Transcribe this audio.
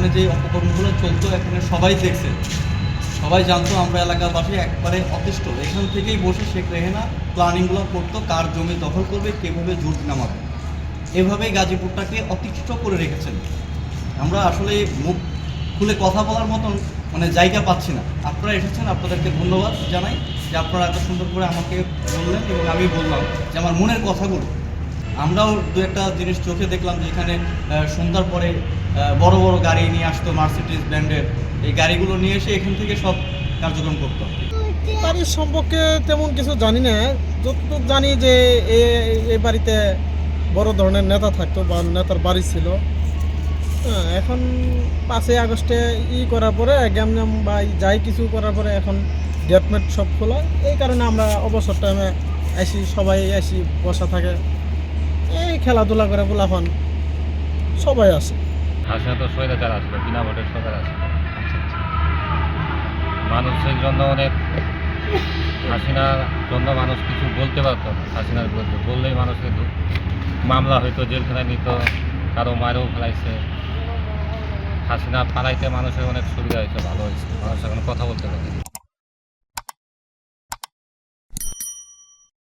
এখানে যে অপকর্মগুলো চলতো এখানে সবাই দেখছে, সবাই জানতো, আমরা এলাকাবাসী একবারে অতিষ্ঠ। এখান থেকেই বসে শেখ রেহেনা প্ল্যানিংগুলো করতো, কার জমি দখল করবে, কীভাবে জুট নামাবে। এভাবেই গাজীপুরটাকে অতিষ্ঠ করে রেখেছেন। আমরা আসলে মুখ খুলে কথা বলার মতন জায়গা পাচ্ছি না। আপনারা এসেছেন, আপনাদেরকে ধন্যবাদ জানাই যে আপনারা এত সুন্দর করে আমাকে বললেন এবং আমি বললাম যে আমার মনের কথাগুলো। আমরাও দু একটা জিনিস চোখে দেখলাম যে এখানে সন্ধ্যার পরে বড় বড় গাড়ি নিয়ে আসতো, মার্সিডিজ ব্র্যান্ডের। এই গাড়িগুলো নিয়ে এসে এখান থেকে সব কার্যক্রম করতো। বাড়ির সম্পর্কে তেমন কিছু জানি না, যতটুকু জানি যে এই বাড়িতে বড় ধরনের নেতা থাকতো বা নেতার বাড়ি ছিল। এখন 5ই আগস্টে করার পরে গ্যামজাম বা যাই কিছু করার পরে এখন গেটমেট সব খোলা, এই কারণে আমরা অবসর টাইমে আসি, সবাই আসি, বসা থাকে, এই খেলাধুলা করে পোলাপান সবাই আসে। হাসিনা তো স্বৈরাচার আসলো, বিনা ভোটের সরকার আসলো। মানুষের জন্য অনেক, হাসিনার জন্য মানুষ কিছু বলতে পারতো না। হাসিনার বিরুদ্ধে বললেই মানুষের মামলা হইতো, জেলখানায় নিত, কারো মারেও ফেলাইছে। হাসিনা পালাইতে মানুষের অনেক সুবিধা হয়েছে, ভালো হয়েছে, মানুষ এখন কথা বলতে পারে।